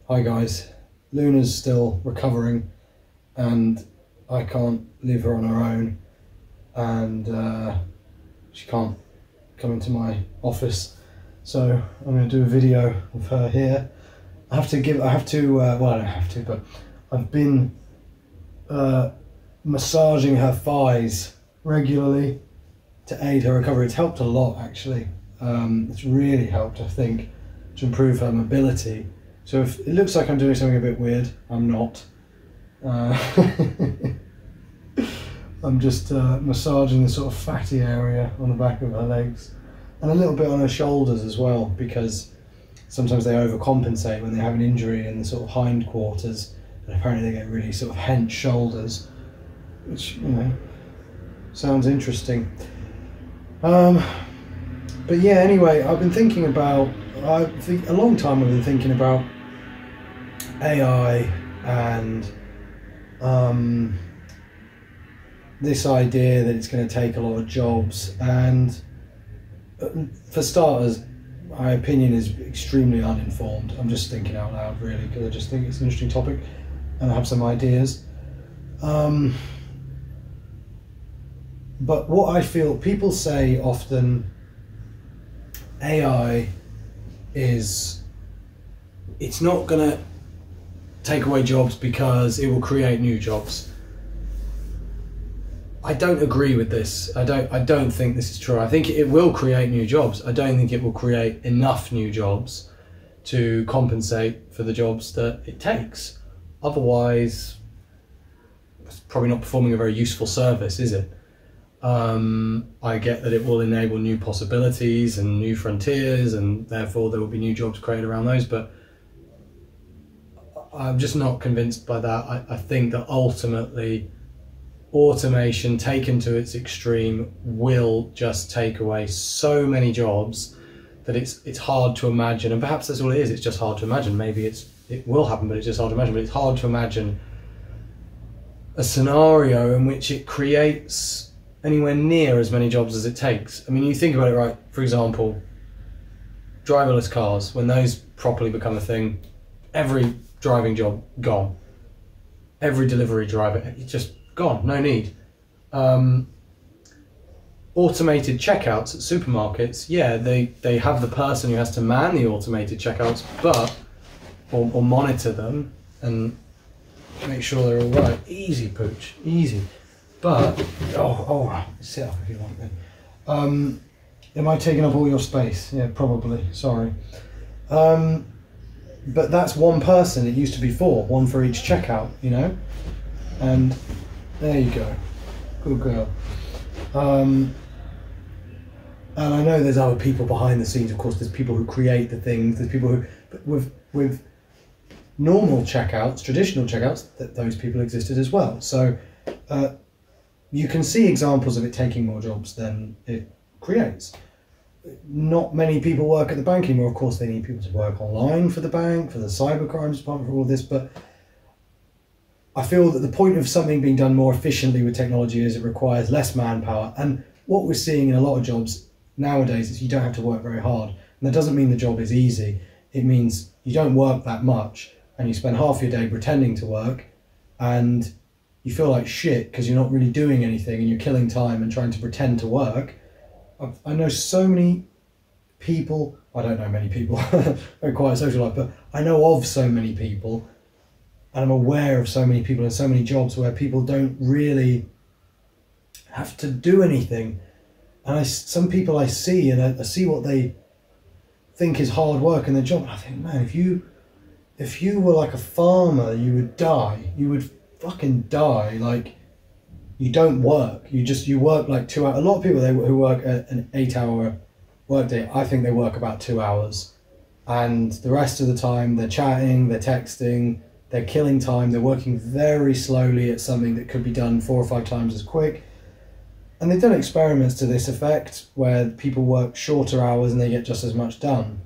Hi guys, Luna's still recovering and I can't leave her on her own, and she can't come into my office, so I'm going to do a video of her here. Well, I don't have to, but I've been massaging her thighs regularly to aid her recovery. It's helped a lot actually. It's really helped, I think, to improve her mobility. So if it looks like I'm doing something a bit weird, I'm not. I'm just massaging the sort of fatty area on the back of her legs and a little bit on her shoulders as well, because sometimes they overcompensate when they have an injury in the sort of hindquarters, and apparently they get really sort of hench shoulders, which, you know, sounds interesting. But yeah, anyway, I've been thinking about, a long time I've been thinking about AI and this idea that it's going to take a lot of jobs. And for starters, my opinion is extremely uninformed. I'm just thinking out loud really, because I just think it's an interesting topic and I have some ideas. But what I feel, people say often AI it's not going to take away jobs because it will create new jobs. I don't agree with this. I don't think this is true. I think it will create new jobs. I don't think it will create enough new jobs to compensate for the jobs that it takes. Otherwise, it's probably not performing a very useful service, is it? I get that it will enable new possibilities and new frontiers, and therefore there will be new jobs created around those, but I'm just not convinced by that. I think that ultimately automation taken to its extreme will just take away so many jobs that it's hard to imagine, and perhaps that's all it is, it's just hard to imagine. Maybe it will happen, but it's just hard to imagine. But it's hard to imagine a scenario in which it creates anywhere near as many jobs as it takes. I mean, you think about it, right? For example, driverless cars, when those properly become a thing, every driving job gone. Every delivery driver, it's just gone, no need. Automated checkouts at supermarkets, yeah, they have the person who has to man the automated checkouts, but or monitor them and make sure they're all right. Easy, Pooch, easy. But sit up if you want. Then, am I taking up all your space? Yeah, probably. Sorry. But that's one person. It used to be four, one for each checkout, you know. And there you go, good girl. And I know there's other people behind the scenes. Of course, there's people who create the things. There's people who, but with normal checkouts, traditional checkouts, that those people existed as well. So. You can see examples of it taking more jobs than it creates. Not many people work at the bank anymore. Of course, they need people to work online for the bank, for the cybercrime department, for all of this. But I feel that the point of something being done more efficiently with technology is it requires less manpower. And what we're seeing in a lot of jobs nowadays is you don't have to work very hard. And that doesn't mean the job is easy. It means you don't work that much and you spend half your day pretending to work, and you feel like shit because you're not really doing anything and you're killing time and trying to pretend to work. I know so many people, I don't know many people, I'm quite a social life, but I know of so many people, and I'm aware of so many people in so many jobs where people don't really have to do anything. And some people I see, and I see what they think is hard work in their job, and I think, man, if you were like a farmer, you would die. You would fucking die. Like, you don't work, you work like 2 hours. A lot of people who work an 8-hour workday, I think they work about 2 hours, and the rest of the time they're chatting, they're texting, they're killing time, they're working very slowly at something that could be done 4 or 5 times as quick. And they've done experiments to this effect where people work shorter hours and they get just as much done.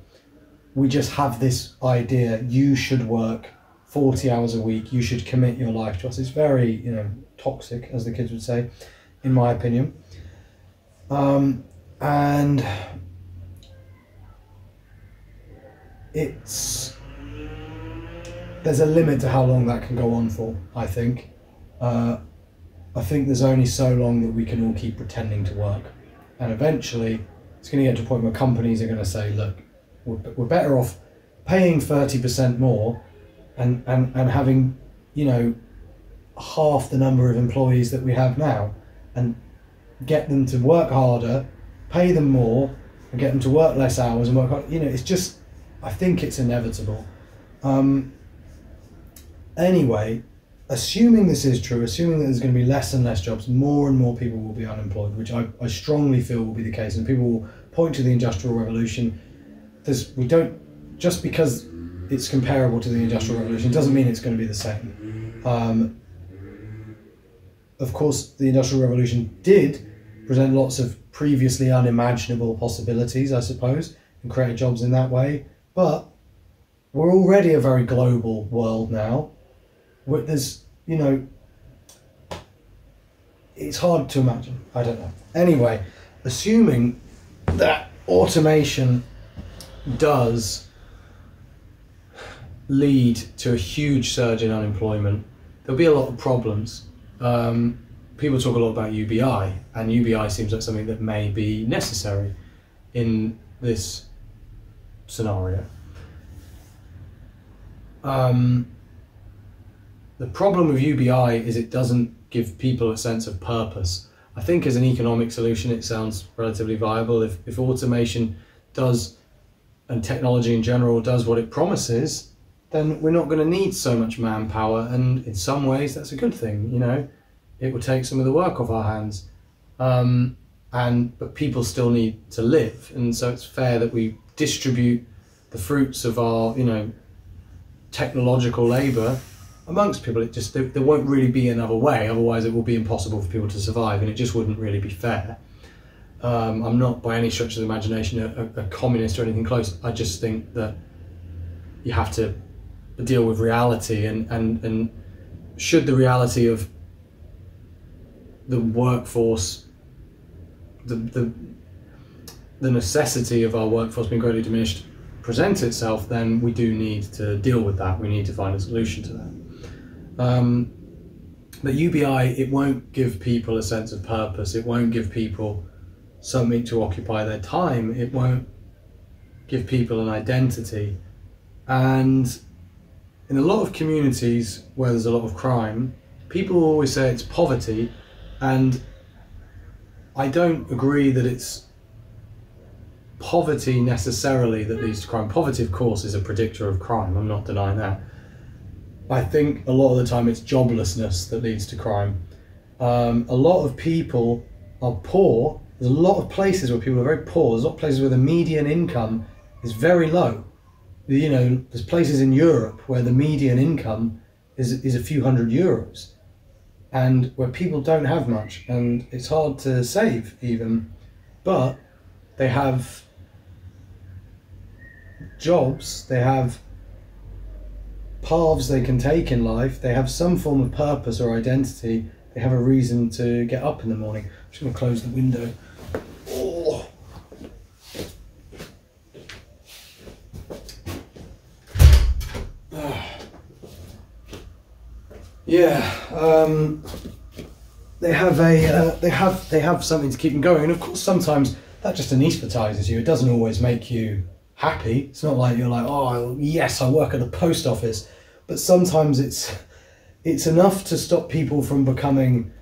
We just have this idea, you should work 40 hours a week, you should commit your life to us. It's very, you know, toxic, as the kids would say, in my opinion. And there's a limit to how long that can go on for, I think. I think there's only so long that we can all keep pretending to work. And eventually, it's going to get to a point where companies are going to say, look, we're better off paying 30% more and having, you know, half the number of employees that we have now, and get them to work harder, pay them more, and get them to work less hours and work harder. You know, it's just, I think it's inevitable. Anyway, assuming this is true, assuming that there's going to be less and less jobs, more and more people will be unemployed, which I strongly feel will be the case, and people will point to the Industrial Revolution. Just because it's comparable to the Industrial Revolution doesn't mean it's going to be the same. Of course, the Industrial Revolution did present lots of previously unimaginable possibilities, I suppose, and create jobs in that way, but we're already a very global world now. There's, you know, it's hard to imagine. I don't know. Anyway, assuming that automation does lead to a huge surge in unemployment, there'll be a lot of problems. People talk a lot about UBI, and UBI seems like something that may be necessary in this scenario. The problem with UBI is it doesn't give people a sense of purpose. I think as an economic solution it sounds relatively viable. If automation does, and technology in general does what it promises, then we're not going to need so much manpower, and in some ways that's a good thing, you know. It will take some of the work off our hands. But people still need to live, and so it's fair that we distribute the fruits of our, you know, technological labour amongst people. It just, there won't really be another way, otherwise it will be impossible for people to survive, and it just wouldn't really be fair. I'm not by any stretch of the imagination a communist or anything close. I just think that you have to deal with reality, and should the reality of the workforce, the necessity of our workforce being greatly diminished present itself, then we do need to deal with that. We need to find a solution to that. But UBI, it won't give people a sense of purpose. It won't give people something to occupy their time. It won't give people an identity. And in a lot of communities where there's a lot of crime, people always say it's poverty, and I don't agree that it's poverty necessarily that leads to crime. Poverty, of course, is a predictor of crime. I'm not denying that. I think a lot of the time it's joblessness that leads to crime. A lot of people are poor. There's a lot of places where people are very poor. There's a lot of places where the median income is very low. You know, there's places in Europe where the median income is a few €100s, and where people don't have much, and it's hard to save even, but they have jobs, they have paths they can take in life, they have some form of purpose or identity, they have a reason to get up in the morning. I'm just going to close the window. Oh. Yeah, they have something to keep them going, and of course sometimes that just anaesthetises you. It doesn't always make you happy. It's not like you're like, oh yes, I work at the post office, but sometimes it's enough to stop people from becoming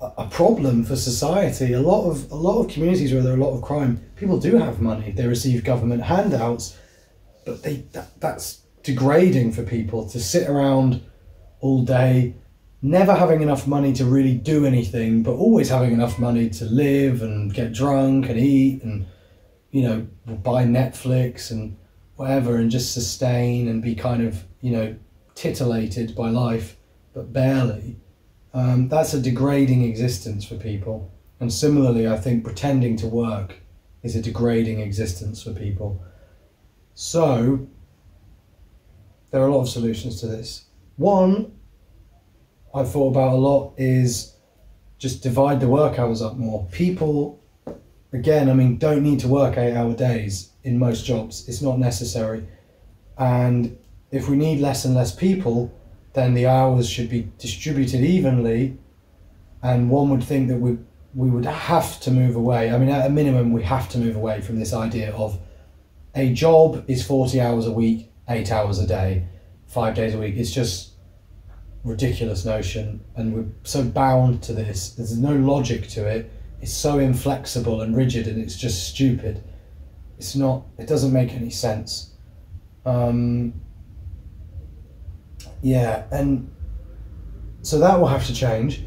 a problem for society. A lot of communities where there are a lot of crime, people do have money, they receive government handouts, but that's degrading for people to sit around all day, never having enough money to really do anything, but always having enough money to live and get drunk and eat and, you know, buy Netflix and whatever, and just sustain and be kind of, you know, titillated by life, but barely. That's a degrading existence for people. And similarly, I think pretending to work is a degrading existence for people. So there are a lot of solutions to this. One I've thought about a lot is just divide the work hours up more. People, again, I mean, don't need to work 8-hour days in most jobs. It's not necessary. And if we need less and less people, then the hours should be distributed evenly, and one would think that we would have to move away. I mean, at a minimum, we have to move away from this idea of a job is 40 hours a week, 8 hours a day, 5 days a week. It's just ridiculous notion, and we're so bound to this. There's no logic to it. It's so inflexible and rigid, and it's just stupid. It's not, it doesn't make any sense. Yeah, and so that will have to change.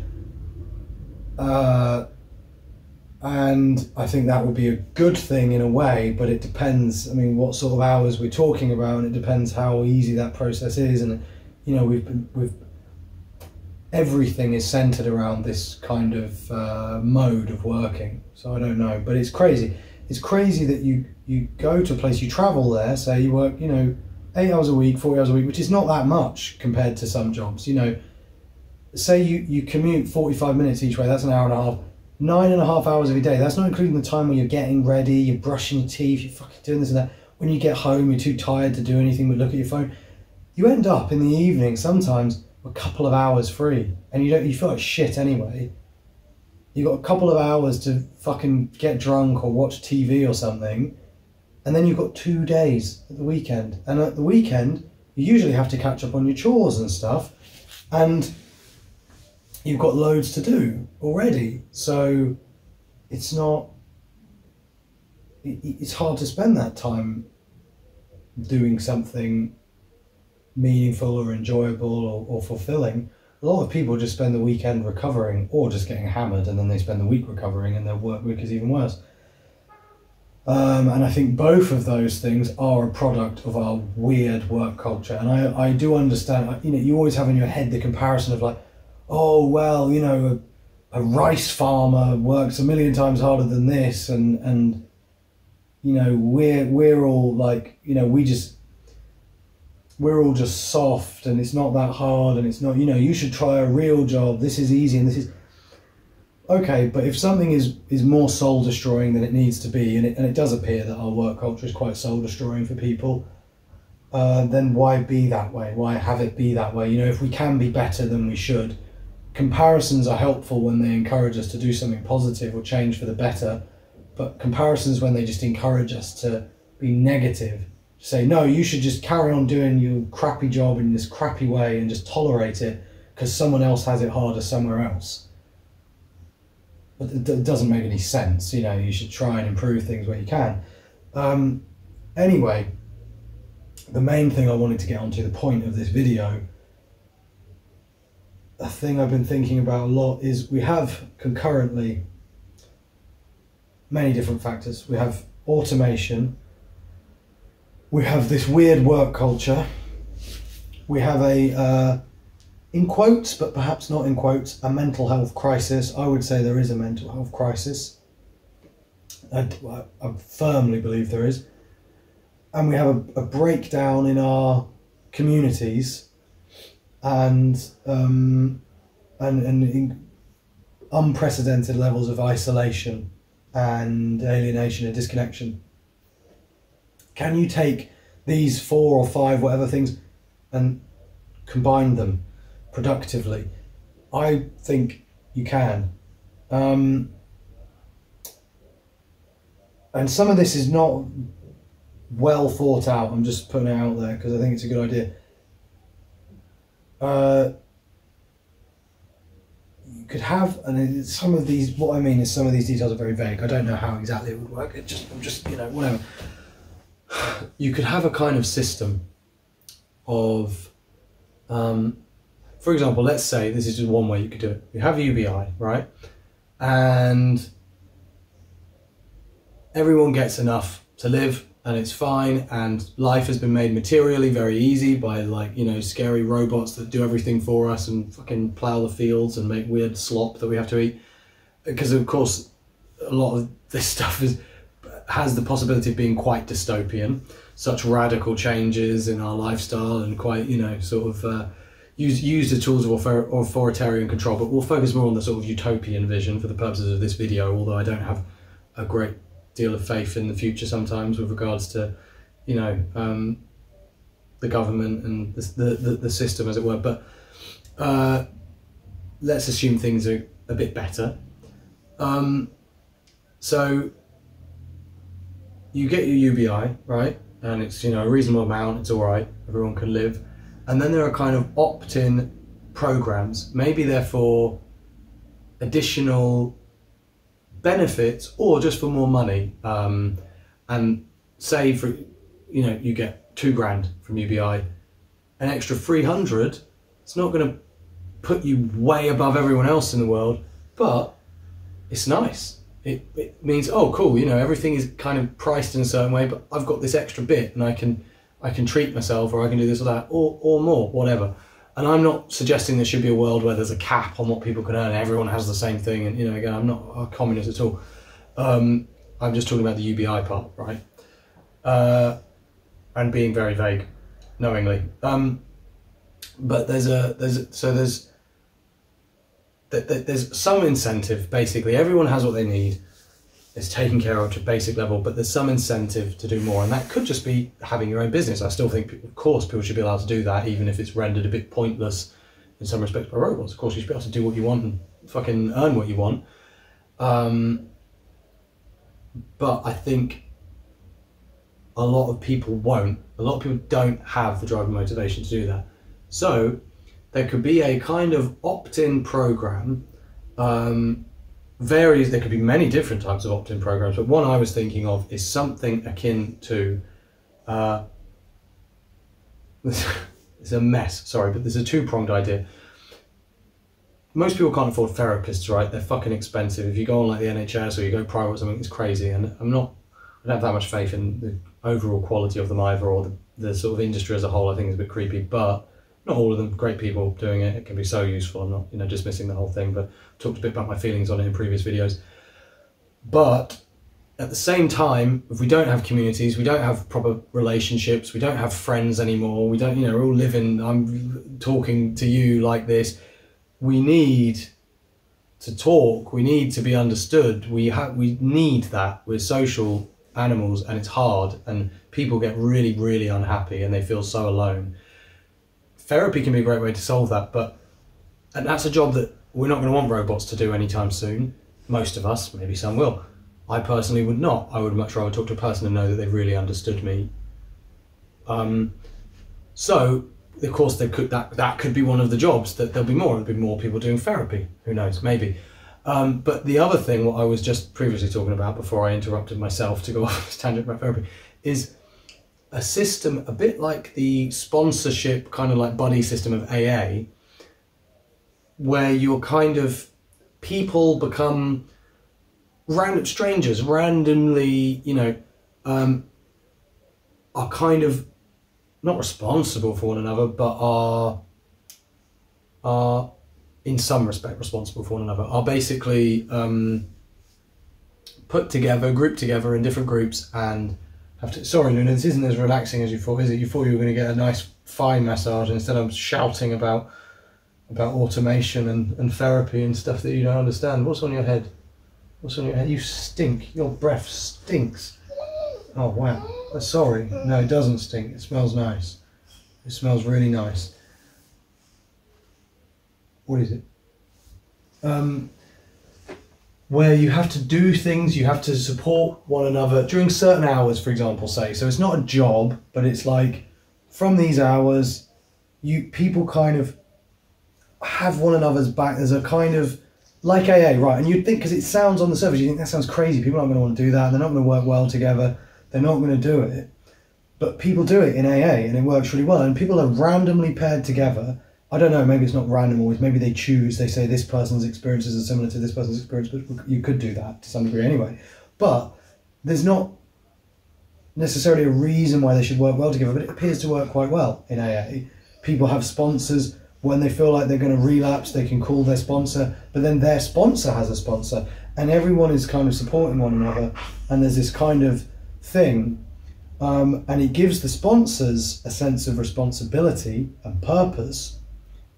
And I think that would be a good thing in a way, but it depends, I mean, what sort of hours we're talking about, and it depends how easy that process is. And, you know, we've everything is centered around this kind of mode of working. So I don't know, but it's crazy. It's crazy that you go to a place, you travel there, say you work, you know, 8 hours a week, 40 hours a week, which is not that much compared to some jobs. You know, say you commute 45 minutes each way, that's an hour and a half. 9.5 hours of your day, that's not including the time when you're getting ready, you're brushing your teeth, you're fucking doing this and that. When you get home, you're too tired to do anything but look at your phone. You end up in the evening sometimes a couple of hours free, and you feel like shit anyway. You got a couple of hours to fucking get drunk or watch TV or something, and then you've got 2 days at the weekend. And at the weekend, you usually have to catch up on your chores and stuff, and you've got loads to do already. So it's not, it's hard to spend that time doing something meaningful or enjoyable or fulfilling. A lot of people just spend the weekend recovering or just getting hammered, and then they spend the week recovering, and their work week is even worse. And I think both of those things are a product of our weird work culture. And I do understand, you know, you always have in your head the comparison of like, oh, well, you know, a rice farmer works 1,000,000 times harder than this, and you know, we're all like, you know, we're all just soft, and it's not that hard, and it's not, you know, you should try a real job, this is easy, and this is okay. But if something is more soul destroying than it needs to be, and it does appear that our work culture is quite soul destroying for people, then why be that way? Why have it be that way? You know, if we can be better than we should. Comparisons are helpful when they encourage us to do something positive or change for the better, but comparisons when they just encourage us to be negative, say, no, you should just carry on doing your crappy job in this crappy way and just tolerate it because someone else has it harder somewhere else. But it doesn't make any sense. You know, you should try and improve things where you can. Anyway, the main thing I wanted to get onto, the point of this video, a thing I've been thinking about a lot, is we have concurrently many different factors. We have automation, we have this weird work culture, we have a, in quotes, but perhaps not in quotes, a mental health crisis. I would say there is a mental health crisis. I firmly believe there is. And we have a breakdown in our communities, and unprecedented levels of isolation and alienation and disconnection. Can you take these 4 or 5 whatever things and combine them productively? I think you can. And some of this is not well thought out. I'm just putting it out there because I think it's a good idea. You could have, and some of these, what I mean is some of these details are very vague. I don't know how exactly it would work. I'm just, you know, whatever. You could have a kind of system of, for example, let's say, this is just one way you could do it. You have UBI, right? And everyone gets enough to live, and it's fine, and life has been made materially very easy by, like, you know, scary robots that do everything for us and fucking plough the fields and make weird slop that we have to eat. Because of course a lot of this stuff has the possibility of being quite dystopian, such radical changes in our lifestyle, and quite, you know, sort of use the tools of authoritarian control. But we'll focus more on the sort of utopian vision for the purposes of this video, although I don't have a great deal of faith in the future sometimes with regards to, you know, the government and the system, as it were. But let's assume things are a bit better. So you get your UBI, right? And it's, you know, a reasonable amount, it's all right, everyone can live. And then there are kind of opt-in programs. Maybe they're for additional benefits or just for more money. And say, for, you know, you get £2,000 from UBI, an extra 300, it's not going to put you way above everyone else in the world, but it's nice. It means, oh cool, you know, everything is kind of priced in a certain way, but I've got this extra bit and I can treat myself, or I can do this or that, or more, whatever. And I'm not suggesting there should be a world where there's a cap on what people can earn and everyone has the same thing, and, you know, again, I'm not a communist at all. I'm just talking about the UBI part, right? And being very vague, knowingly. But there's some incentive, basically. Everyone has what they need. It's taken care of to a basic level, but there's some incentive to do more. And that could just be having your own business. I still think, of course, people should be allowed to do that, even if it's rendered a bit pointless in some respects by robots. Of course, you should be able to do what you want and fucking earn what you want. But I think a lot of people won't. A lot of people don't have the drive and motivation to do that. So there could be a kind of opt-in program. There could be many different types of opt-in programs, but one I was thinking of is something akin to, it's a mess, sorry, but there's a two-pronged idea. Most people can't afford therapists, right? They're fucking expensive. If you go on like the NHS or you go private or something, it's crazy. And I don't have that much faith in the overall quality of them either, or the sort of industry as a whole. I think it's a bit creepy, but not all of them, great people doing it. It can be so useful. I'm not, you know, dismissing the whole thing, but I've talked a bit about my feelings on it in previous videos. But at the same time, if we don't have communities, we don't have proper relationships, we don't have friends anymore, we don't, you know, we're all living, I'm talking to you like this. We need to talk, we need to be understood, we need that. We're social animals and it's hard, and people get really, really unhappy and they feel so alone. Therapy can be a great way to solve that, and that's a job that we're not going to want robots to do anytime soon. Most of us, maybe some will. I personally would not. I would much rather talk to a person and know that they really understood me. So, of course, that could be one of the jobs, that there'll be more people doing therapy. Who knows, maybe. But the other thing, what I was just previously talking about before I interrupted myself to go off this tangent about therapy, is a system a bit like the sponsorship, kind of like buddy system of AA, where you're kind of, people become random strangers, randomly, you know, are kind of not responsible for one another, but are in some respect responsible for one another, are basically grouped together in different groups and have to, sorry Luna, this isn't as relaxing as you thought, is it? You thought you were going to get a nice thigh massage, and instead I'm shouting about automation and therapy and stuff that you don't understand. What's on your head? What's on your head? You stink. Your breath stinks. Oh wow. Sorry. No, it doesn't stink. It smells nice. It smells really nice. What is it? Where you have to do things, you have to support one another during certain hours, for example, say. So it's not a job, but it's like, from these hours, people kind of have one another's back. There's a kind of, like AA, right? And you'd think, because it sounds on the surface, you think that sounds crazy. People aren't going to want to do that. They're not going to work well together. They're not going to do it. But people do it in AA, and it works really well. And people are randomly paired together. I don't know, maybe it's not random always. Maybe they choose, they say this person's experiences are similar to this person's experience, but you could do that to some degree anyway. But there's not necessarily a reason why they should work well together, but it appears to work quite well in AA. People have sponsors. When they feel like they're going to relapse, they can call their sponsor, but then their sponsor has a sponsor, and everyone is kind of supporting one another, and there's this kind of thing, and it gives the sponsors a sense of responsibility and purpose,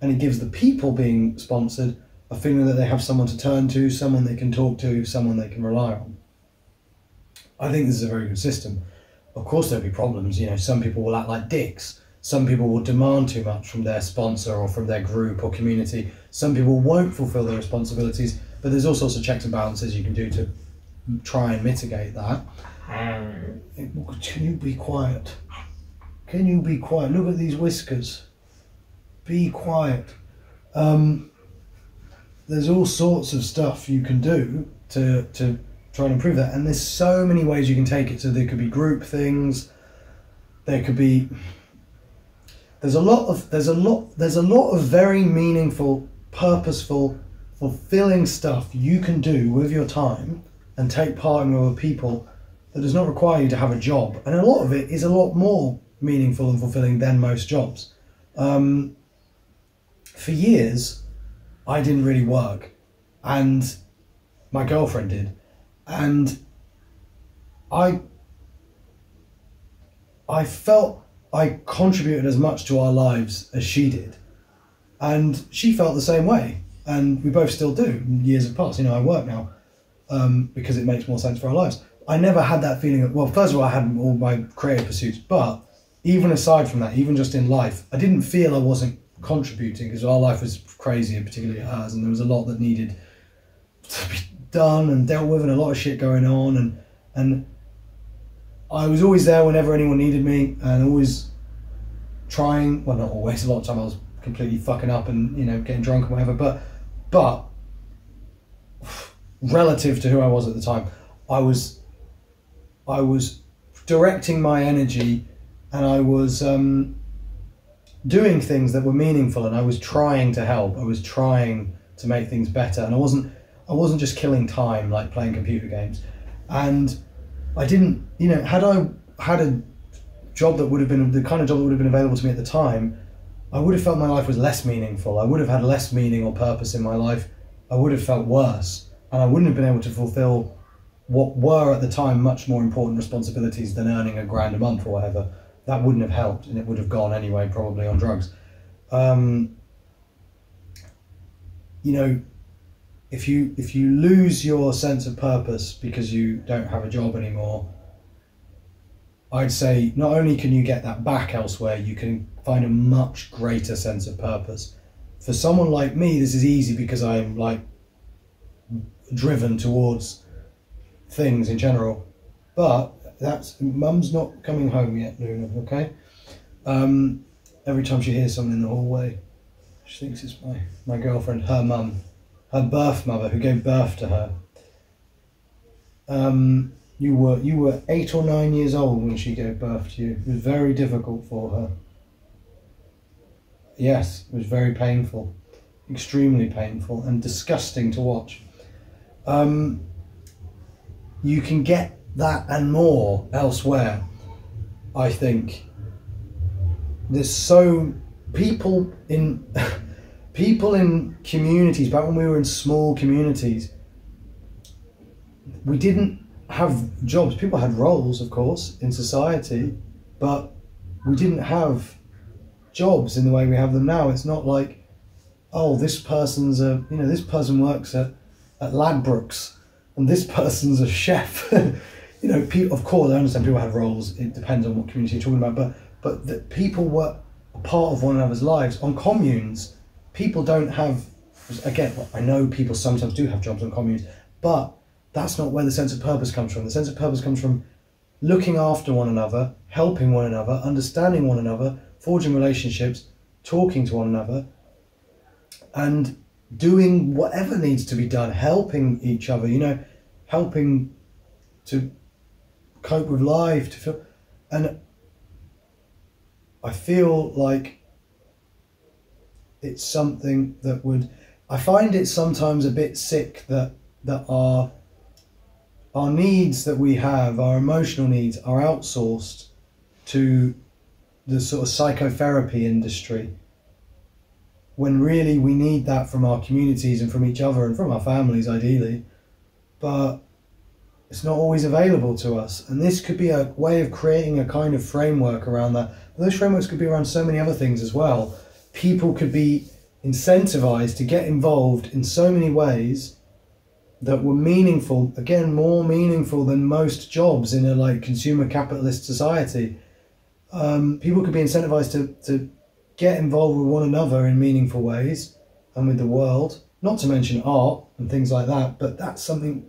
and it gives the people being sponsored a feeling that they have someone to turn to, someone they can talk to, someone they can rely on. I think this is a very good system. Of course there'll be problems, you know, some people will act like dicks. Some people will demand too much from their sponsor or from their group or community. Some people won't fulfill their responsibilities, but there's all sorts of checks and balances you can do to try and mitigate that. Can you be quiet? Can you be quiet? Look at these whiskers. Be quiet. There's all sorts of stuff you can do to try and improve that, and there's so many ways you can take it. So there could be group things. There could be. There's a lot of very meaningful, purposeful, fulfilling stuff you can do with your time and take part in with other people that does not require you to have a job, and a lot of it is a lot more meaningful and fulfilling than most jobs. For years, I didn't really work, and my girlfriend did, and I felt I contributed as much to our lives as she did, and she felt the same way, and we both still do. Years have passed. I work now because it makes more sense for our lives. I never had that feeling of, well, first of all, I had all my creative pursuits, but even aside from that, even just in life, I didn't feel I wasn't contributing, because our life was crazy, and particularly hers, and there was a lot that needed to be done and dealt with, and a lot of shit going on, and I was always there whenever anyone needed me, and always trying, well, not always, a lot of time I was completely fucking up and getting drunk and whatever, but relative to who I was at the time, I was directing my energy, and I was doing things that were meaningful, and I was trying to help. I was trying to make things better, and I wasn't just killing time like playing computer games. And I didn't, had I had a job that would have been the kind of job that would have been available to me at the time, I would have felt my life was less meaningful. I would have had less meaning or purpose in my life. I would have felt worse, and I wouldn't have been able to fulfill what were at the time much more important responsibilities than earning $1,000 a month or whatever. That wouldn't have helped, and it would have gone anyway, probably on drugs. If you lose your sense of purpose because you don't have a job anymore, I'd say not only can you get that back elsewhere, you can find a much greater sense of purpose. For someone like me, this is easy because I'm like driven towards things in general, but Mum's not coming home yet, Luna, okay? Every time she hears someone in the hallway, she thinks it's my girlfriend, her mum, her birth mother who gave birth to her. You were 8 or 9 years old when she gave birth to you. It was very difficult for her. Yes, it was very painful, extremely painful and disgusting to watch. You can get that and more elsewhere, I think. There's so people in communities, back when we were in small communities, we didn't have jobs. People had roles, of course, in society, but we didn't have jobs in the way we have them now. It's not like, oh, this person's this person works at Ladbrokes and this person's a chef. Of course, I understand people have roles. It depends on what community you're talking about, but that people were a part of one another's lives. On communes, people don't have, again, I know people sometimes do have jobs on communes, but that's not where the sense of purpose comes from. The sense of purpose comes from looking after one another, helping one another, understanding one another, forging relationships, talking to one another, and doing whatever needs to be done, helping each other, helping to cope with life, to feel. And I feel like it's something that I find it sometimes a bit sick that our needs that we have, our emotional needs, are outsourced to the sort of psychotherapy industry, when really we need that from our communities and from each other and from our families ideally, but it's not always available to us. And this could be a way of creating a kind of framework around that. But those frameworks could be around so many other things as well. People could be incentivized to get involved in so many ways that were meaningful, again, more meaningful than most jobs in a consumer capitalist society. People could be incentivized to get involved with one another in meaningful ways and with the world, not to mention art and things like that, but that's something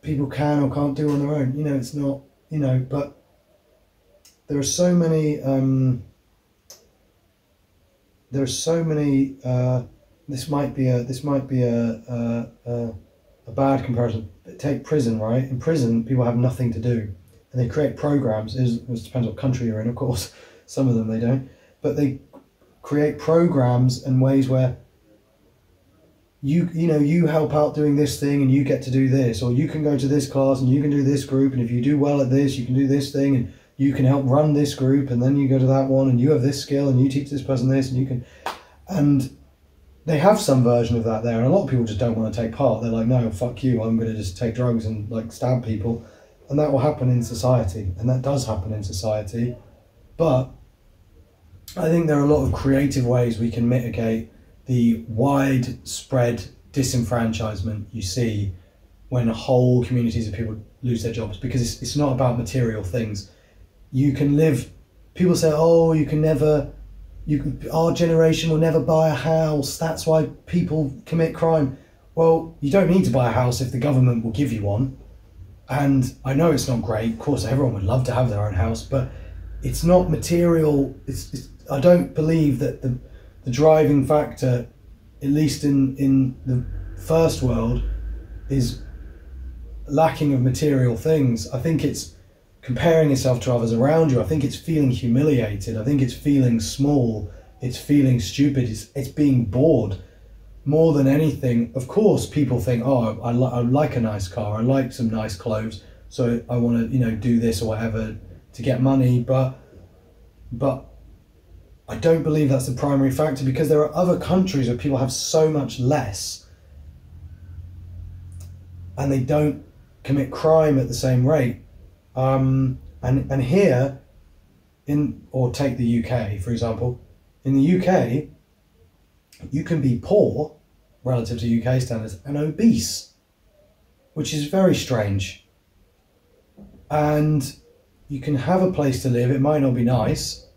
people can or can't do on their own. You know, it's not, you know, but there are so many, this might be a bad comparison. Take prison, right? In prison, people have nothing to do, and they create programs. It depends what country you're in, of course. Some of them they don't, but they create programs and ways where you help out doing this thing and you get to do this, or you can go to this class and you can do this group, and if you do well at this, you can do this thing, and you can help run this group, and then you go to that one and you have this skill and you teach this person this, and you can, and they have some version of that there, and a lot of people just don't want to take part. They're like, no, fuck you, I'm going to just take drugs and like stab people. And that will happen in society, and that does happen in society. But I think there are a lot of creative ways we can mitigate the widespread disenfranchisement you see when whole communities of people lose their jobs, because it's not about material things. You can live, people say, oh, our generation will never buy a house, that's why people commit crime. Well, you don't need to buy a house if the government will give you one. And I know it's not great, of course everyone would love to have their own house, but it's not material. I don't believe that the driving factor, at least in the first world, is lacking of material things. I think it's comparing yourself to others around you. I think it's feeling humiliated. I think it's feeling small. It's feeling stupid. It's being bored more than anything. Of course, people think, oh, I like a nice car. I like some nice clothes. So I want to, do this or whatever to get money. But I don't believe that's the primary factor, because there are other countries where people have so much less and they don't commit crime at the same rate. And here, or take the UK, for example, in the UK, you can be poor relative to UK standards and obese, which is very strange. And you can have a place to live. It might not be nice,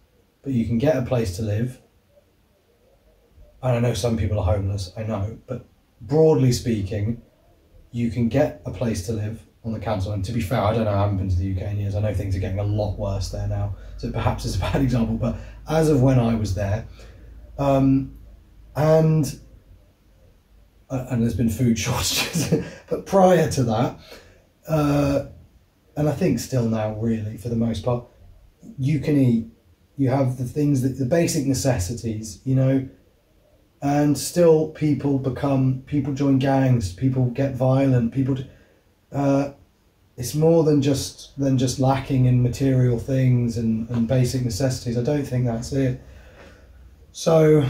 but you can get a place to live. And I know some people are homeless, I know, but broadly speaking, you can get a place to live on the council. And to be fair, I don't know, I haven't been to the UK in years. I know things are getting a lot worse there now, so perhaps it's a bad example, but as of when I was there, and there's been food shortages, but prior to that, and I think still now really for the most part, you can eat, you have the things, the basic necessities, and still people join gangs, people get violent, it's more than just lacking in material things and basic necessities. I don't think that's it. So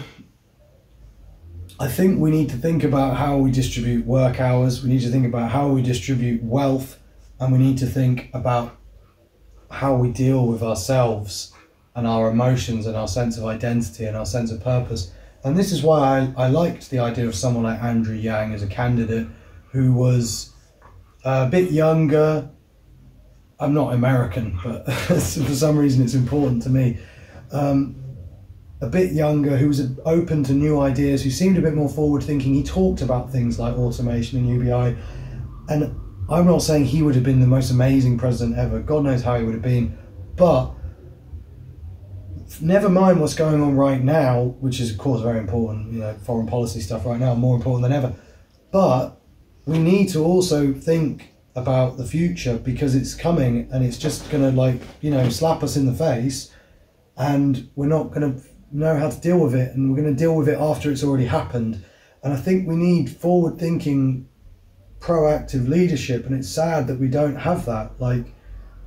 I think we need to think about how we distribute work hours, we need to think about how we distribute wealth, and we need to think about how we deal with ourselves and our emotions and our sense of identity and our sense of purpose. And this is why I liked the idea of someone like Andrew Yang as a candidate, who was a bit younger. I'm not American, but for some reason it's important to me. A bit younger, who was open to new ideas, who seemed a bit more forward thinking. He talked about things like automation and UBI. And I'm not saying he would have been the most amazing president ever. God knows how he would have been. But never mind what's going on right now, which is of course very important, foreign policy stuff right now, more important than ever. But we need to also think about the future, because it's coming and it's just going to slap us in the face, and we're not going to know how to deal with it, and we're going to deal with it after it's already happened. And I think we need forward thinking, proactive leadership, and it's sad that we don't have that.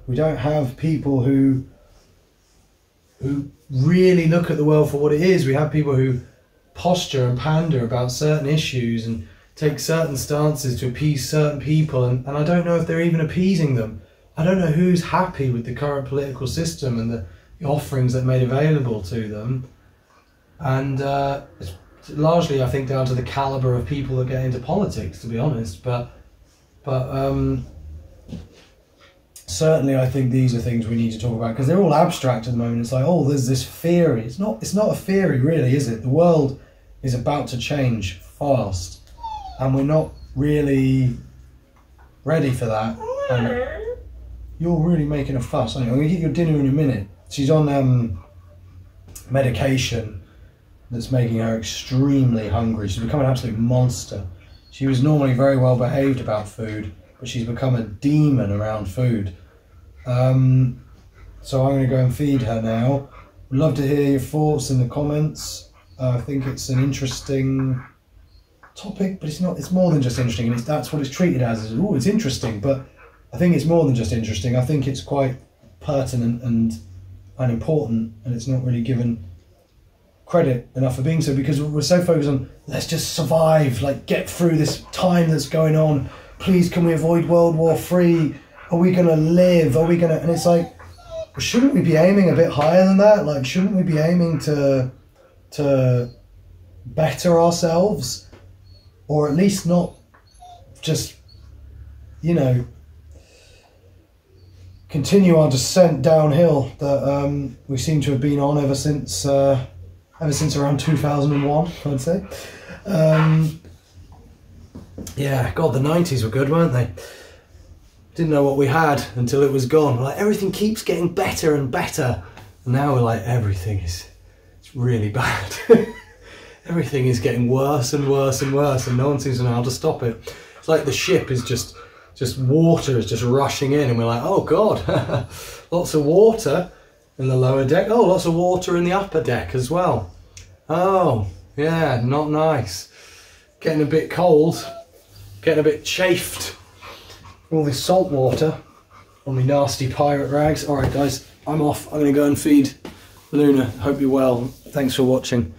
We don't have people who really look at the world for what it is. We have people who posture and pander about certain issues and take certain stances to appease certain people, and I don't know if they're even appeasing them. I don't know who's happy with the current political system and the offerings that are made available to them. And it's largely, I think, down to the calibre of people that get into politics, to be honest. But certainly I think these are things we need to talk about, because they're all abstract at the moment. It's like, oh, there's this theory. It's not a theory really, is it? The world is about to change fast, and we're not really ready for that. And you're really making a fuss, aren't you? I'm going to get your dinner in a minute. She's on medication that's making her extremely hungry. She's become an absolute monster. She was normally very well behaved about food, but she's become a demon around food. So I'm going to go and feed her now. Would love to hear your thoughts in the comments. I think it's an interesting topic, but it's not. It's more than just interesting, and that's what it's treated as. Oh, it's interesting, but I think it's more than just interesting. I think it's quite pertinent and important, and it's not really given credit enough for being so, because we're so focused on, let's just survive, like get through this time that's going on. Please, can we avoid World War III? Are we going to live? Are we going to... And it's like, well, shouldn't we be aiming a bit higher than that? Like, shouldn't we be aiming to better ourselves? Or at least not just, you know, continue our descent downhill that we seem to have been on ever since around 2001, I'd say. Yeah, God, the 90s were good, weren't they? Didn't know what we had until it was gone. Like, everything keeps getting better and better. And now we're like, it's really bad. Everything is getting worse and worse and worse, and no one seems to know how to stop it. It's like the ship is just water is just rushing in, and we're like, oh God, lots of water in the lower deck. Oh, lots of water in the upper deck as well. Oh, yeah, not nice. Getting a bit cold, getting a bit chafed. All this salt water on my nasty pirate rags. All right, guys, I'm off. I'm going to go and feed Luna. Hope you're well. Thanks for watching.